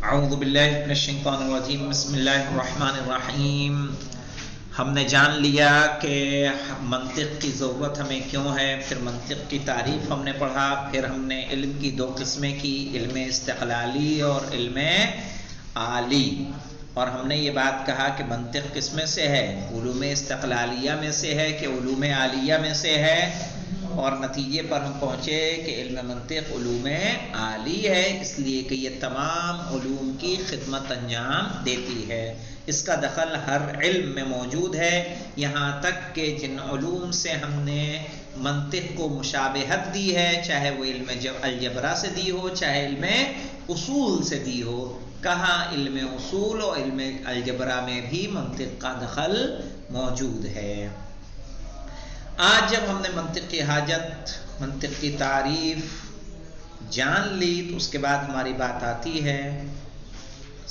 اعوذ باللہ من الشیطان الرجیم بسم اللہ الرحمن الرحیم۔ ہم نے جان لیا کہ منطق کی ضرورت ہمیں کیوں ہے، پھر منطق کی تعریف ہم نے پڑھا، پھر ہم نے علم کی دو قسمیں کی، علم استقلالی اور علم عالی، اور ہم نے یہ بات کہا کہ منطق کس میں سے ہے، علوم استقلالیہ میں سے ہے کہ علوم عالیہ میں سے ہے، اور نتیجے پر ہم پہنچے کہ علم منطق علوم عالی ہے، اس لیے کہ یہ تمام علوم کی خدمت انجام دیتی ہے، اس کا دخل ہر علم میں موجود ہے، یہاں تک کہ جن علوم سے ہم نے منطق کو مشابہت دی ہے، چاہے وہ علم الجبرا سے دی ہو، چاہے علم اصول سے دی ہو، کہاں علم اصول اور علم الجبرا میں بھی منطق کا دخل موجود ہے۔ آج جب ہم نے منطق کی حاجت، منطق کی تعریف جان لی تو اس کے بعد ہماری بات آتی ہے،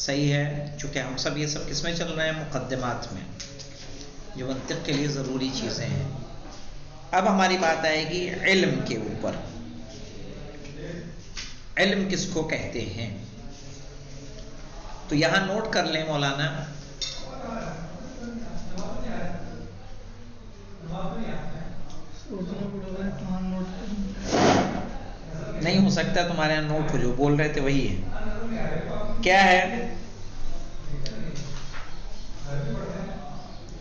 صحیح ہے، چونکہ ہم سب یہ سب کس میں چل رہے ہیں، مقدمات میں، جو منطق کے لیے ضروری چیزیں ہیں۔ اب ہماری بات آئے گی علم کے اوپر۔ علم کس کو کہتے ہیں؟ تو یہاں نوٹ کر لیں مولانا، نہیں ہو سکتا تمہارے یہاں نوٹ ہو، جو بول رہے تھے وہی ہے، کیا ہے؟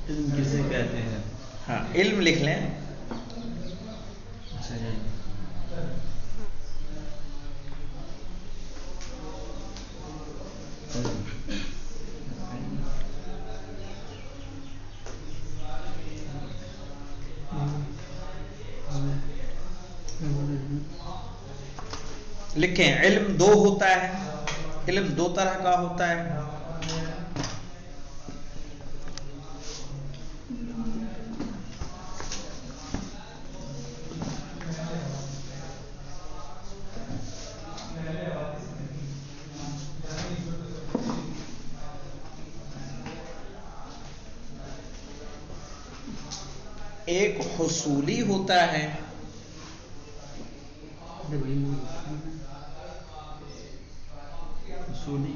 علم کسے کہتے ہیں؟ ہاں، علم لکھ لیں۔ لکھیں، علم دو ہوتا ہے، علم دو طرح کا ہوتا ہے۔ ایک حصولی ہوتا ہے، اصولی،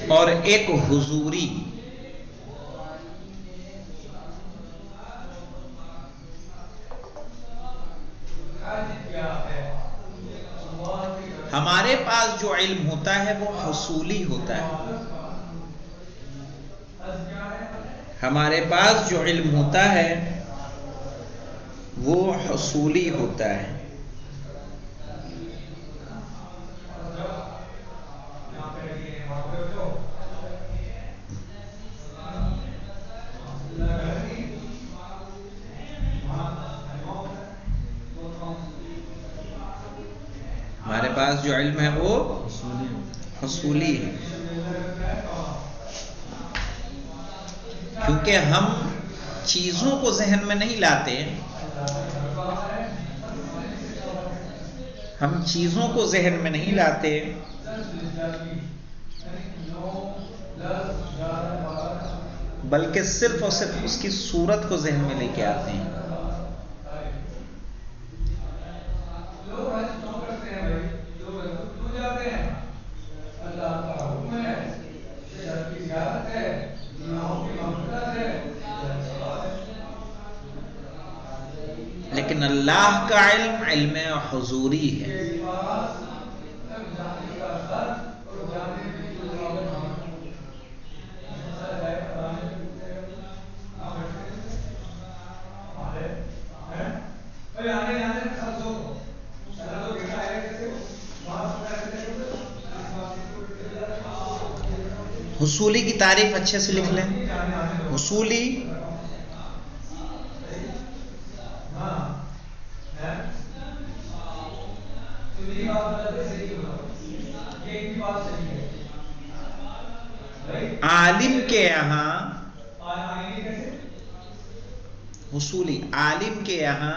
اور ایک حضوری۔ ہمارے پاس جو علم ہوتا ہے وہ حصولی ہوتا ہے، ہمارے پاس جو علم ہوتا ہے وہ حصولی ہوتا ہے۔ ہمارے پاس جو علم ہے وہ حصولی ہے، کیونکہ ہم چیزوں کو ذہن میں نہیں لاتے، ہم چیزوں کو ذہن میں نہیں لاتے، بلکہ صرف اور صرف اس کی صورت کو ذہن میں لے کے آتے ہیں۔ لیکن اللہ کا علم علم حضوری ہے، حصولی کی تعریف اچھے سے لکھ لیں۔ حصولی عالم کے یہاں، حصولی عالم کے یہاں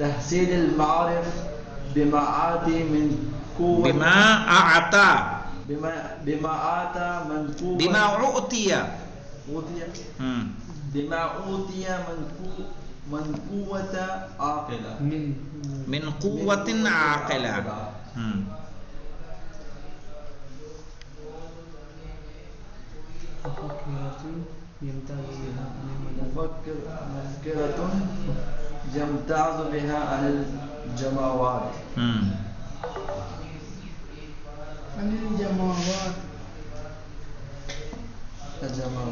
تحصيل المعارف بما آتي من قوة بما أعطى بما آتى من قوة بما أعطي بما أوتي من قوة عاقلة من قوة عاقلة. مفكرة يمتاز بها عن الجماعات.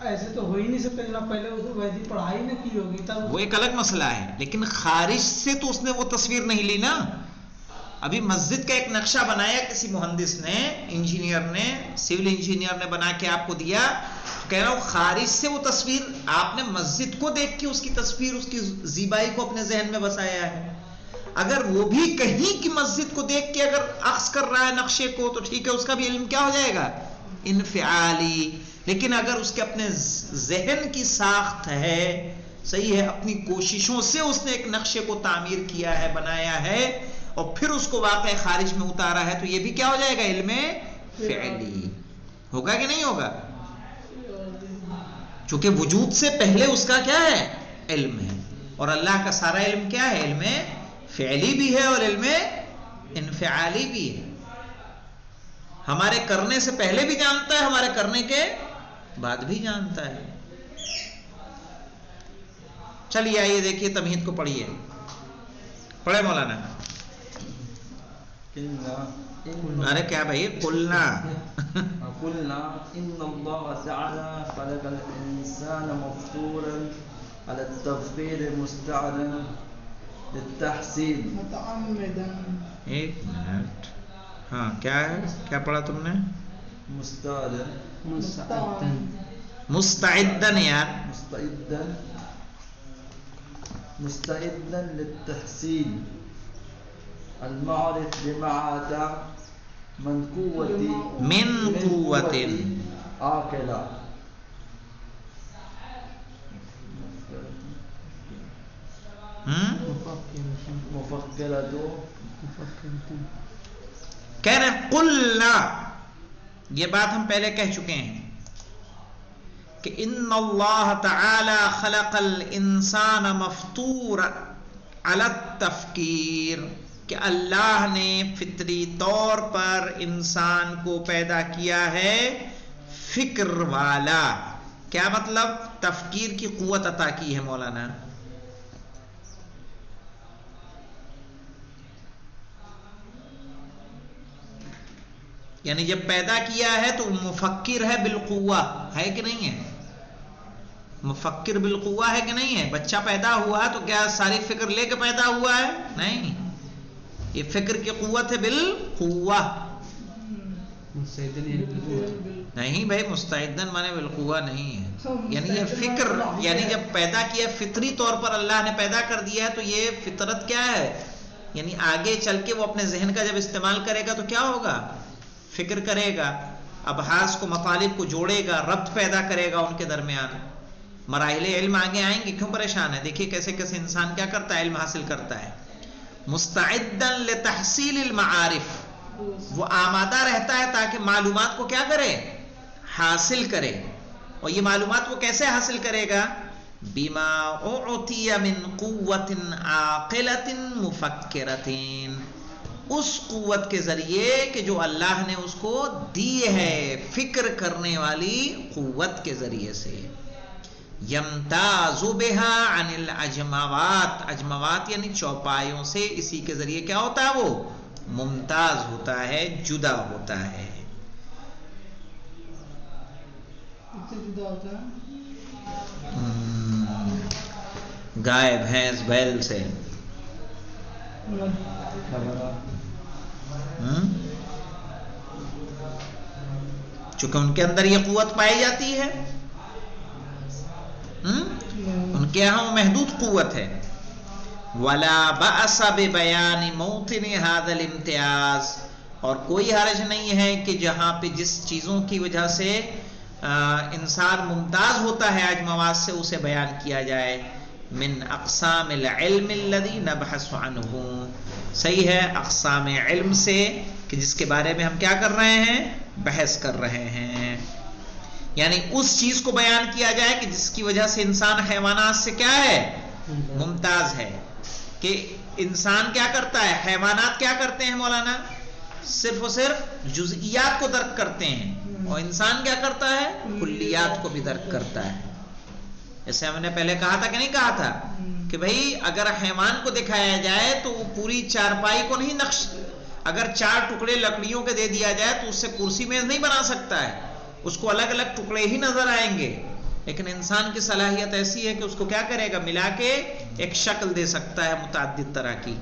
ایسے تو ہو ہی نہیں سکتا جناب، پہلے وہ ویدی پڑھائی نہ کی ہوگی تب وہ ایک الگ مسئلہ ہے، لیکن خارج سے تو اس نے وہ تصویر نہیں لی نا. ابھی مسجد کا ایک نقشہ بنایا کسی مہندس نے، انجینئر نے، سول انجینئر نے بنا کے آپ کو دیا، کہہ رہا ہوں خارج سے وہ تصویر آپ نے مسجد کو دیکھ کے اس کی تصویر، اس کی زیبائی کو اپنے ذہن میں بسایا ہے. اگر وہ بھی کہیں کی مسجد کو دیکھ کے اگر اخذ کر رہا ہے نقشے کو تو ٹھیک ہے، اس کا بھی علم کیا ہو جائے گا؟ انفعالی. لیکن اگر اس کے اپنے ذہن کی ساخت ہے، صحیح ہے، اپنی کوششوں سے اس نے ایک نقشے کو تعمیر کیا ہے، بنایا ہے، اور پھر اس کو واقع خارج میں اتارا ہے، تو یہ بھی کیا ہو جائے گا؟ علم فعلی. ہوگا کہ نہیں ہوگا؟ چونکہ وجود سے پہلے اس کا کیا ہے؟ علم ہے. اور اللہ کا سارا علم کیا ہے؟ علم فعلی بھی ہے اور علم انفعالی بھی ہے. ہمارے کرنے سے پہلے بھی جانتا ہے، ہمارے کرنے کے بعد بھی جانتا ہے. چلیے آئیے دیکھیے تمہید کو پڑھیے. پڑھے مولانا. ارے کیا بھائی؟ قلنا قلنا ان اللہ تعالی خلق الانسان مفطورا على التفكير مستعدا للتحسين متعمدا. ایک منٹ. ہاں کیا ہے؟ کیا پڑھا تم نے؟ مستعدا مستعدن یار. مستعدا للتحسين المعرف بما أتى من قوة عاقلة مفكرة. کہہ رہے ہیں قلنا، یہ بات ہم پہلے کہہ چکے ہیں کہ ان اللہ تعالی خلق الانسان مفطور علی التفکیر، کہ اللہ نے فطری طور پر انسان کو پیدا کیا ہے فکر والا. کیا مطلب؟ تفکیر کی قوت عطا کی ہے مولانا. یعنی جب پیدا کیا ہے تو مفکر ہے بالقوہ، ہے کہ نہیں ہے؟ مفکر بالقوہ ہے کہ نہیں ہے؟ بچہ پیدا ہوا تو کیا ساری فکر لے کے پیدا ہوا ہے؟ نہیں، یہ فکر کی قوت ہے بالقوہ. نہیں بھائی، مستعدن مانے بالقوہ نہیں ہے. یعنی یہ فکر، یعنی جب پیدا کیا فطری طور پر اللہ نے پیدا کر دیا ہے تو یہ فطرت کیا ہے؟ یعنی آگے چل کے وہ اپنے ذہن کا جب استعمال کرے گا تو کیا ہوگا؟ فکر کرے گا، ابحاث کو، مطالب کو جوڑے گا، ربط پیدا کرے گا ان کے درمیان. مراحل علم آگے آئیں گے، کیوں پریشان ہے؟ دیکھیے کیسے کیسے انسان کیا کرتا ہے؟ علم حاصل کرتا ہے. مستعدا لتحصیل المعارف، وہ آمادہ رہتا ہے تاکہ معلومات کو کیا کرے؟ حاصل کرے. اور یہ معلومات وہ کیسے حاصل کرے گا؟ بما اعطی من قوت عاقلۃ مفکرۃ، اس قوت کے ذریعے کہ جو اللہ نے اس کو دی ہے فکر کرنے والی قوت کے ذریعے سے. یمتاز بہا عن الاجموات، اجموات یعنی چوپایوں سے اسی کے ذریعے کیا ہوتا ہے؟ وہ ممتاز ہوتا ہے، جدا ہوتا ہے. جدا ہوتا ہے گائے بھینس بیل سے. چونکہ ان کے اندر یہ قوت پائی جاتی ہے، ان کے یہاں وہ محدود قوت ہے. ولا بأس ببیان موطن هذا الامتیاز، اور کوئی حرج نہیں ہے کہ جہاں پہ جس چیزوں کی وجہ سے انسان ممتاز ہوتا ہے اجموات سے، اسے بیان کیا جائے. من اقسام العلم الذي نبحث عنه، صحیح ہے، اقسام علم سے کہ جس کے بارے میں ہم کیا کر رہے ہیں؟ بحث کر رہے ہیں. یعنی اس چیز کو بیان کیا جائے کہ جس کی وجہ سے انسان حیوانات سے کیا ہے؟ ممتاز ہے. کہ انسان کیا کرتا ہے؟ حیوانات کیا کرتے ہیں مولانا؟ صرف اور صرف جزئیات کو درک کرتے ہیں، اور انسان کیا کرتا ہے؟ کلیات کو بھی درک کرتا ہے. جیسے ہم نے پہلے کہا تھا کہ نہیں کہا تھا کہ بھئی اگر حیوان کو دکھایا جائے تو وہ پوری چارپائی کو نہیں نقش، اگر 4 ٹکڑے لکڑیوں کے دے دیا جائے تو اس سے کرسی میز نہیں بنا سکتا ہے، اس کو الگ الگ ٹکڑے ہی نظر آئیں گے. لیکن انسان کی صلاحیت ایسی ہے کہ اس کو کیا کرے گا، ملا کے ایک شکل دے سکتا ہے متعدد طرح کی.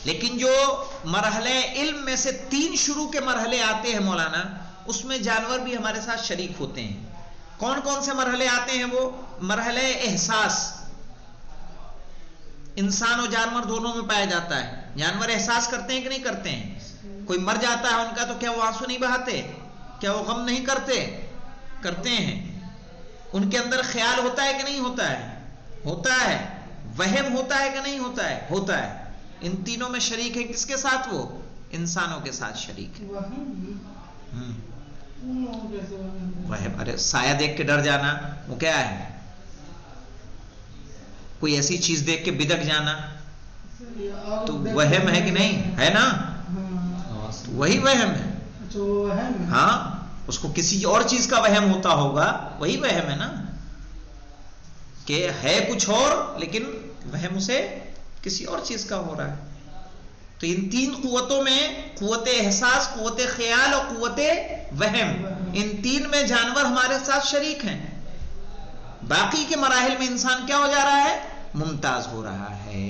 لیکن جو مرحلے علم میں سے 3 شروع کے مرحلے آتے ہیں مولانا، اس میں جانور بھی ہمارے ساتھ شریک ہوتے ہیں. کون کون سے مرحلے آتے ہیں؟ وہ مرحلے احساس انسان اور جانور دونوں میں پایا جاتا ہے. جانور احساس کرتے ہیں کہ نہیں کرتے ہیں؟ کوئی مر جاتا ہے ان کا تو کیا وہ آنسو نہیں بہاتے؟ کیا وہ غم نہیں کرتے؟ کرتے ہیں. ان کے اندر خیال ہوتا ہے کہ نہیں ہوتا ہے؟ ہوتا ہے. وہم ہوتا ہے کہ نہیں ہوتا ہے؟ ہوتا ہے. ان تینوں میں شریک ہے کس کے ساتھ؟ وہ انسانوں کے ساتھ شریک ہے. وہم، ارے سایہ دیکھ کے ڈر جانا وہ کیا ہے؟ کوئی ایسی چیز دیکھ کے بدک جانا تو وہم ہے کہ نہیں ہے نا؟ وہی وہم ہے. ہاں، اس کو کسی اور چیز کا وہم ہوتا ہوگا، وہی وہم ہے نا، کہ ہے کچھ اور لیکن وہم اسے کسی اور چیز کا ہو رہا ہے. تو ان 3 قوتوں میں، قوت احساس، قوت خیال اور قوت وہم، ان 3 میں جانور ہمارے ساتھ شریک ہیں. باقی کے مراحل میں انسان کیا ہو جا رہا ہے؟ ممتاز ہو رہا ہے.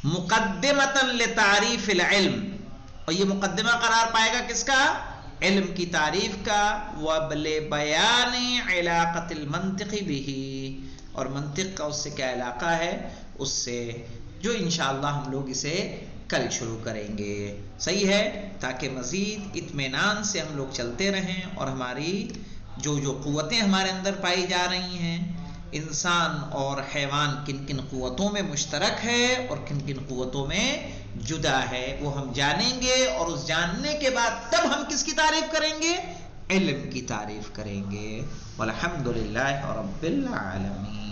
مقدمۃ لتعریف العلم، اور یہ مقدمہ قرار پائے گا کس کا؟ علم کی تعریف کا. وَبِلْبَيَانِ عِلَاقَةِ الْمَنْطِقِ بِهِ، اور منطق کا اس سے کیا علاقہ ہے، اس سے، جو انشاءاللہ ہم لوگ اسے کل شروع کریں گے. صحیح ہے، تاکہ مزید اطمینان سے ہم لوگ چلتے رہیں اور ہماری جو قوتیں ہمارے اندر پائی جا رہی ہیں، انسان اور حیوان کن کن قوتوں میں مشترک ہے اور کن کن قوتوں میں جدا ہے، وہ ہم جانیں گے. اور اس جاننے کے بعد تب ہم کس کی تعریف کریں گے؟ علم کی تعریف کریں گے. والحمدللہ رب العالمین.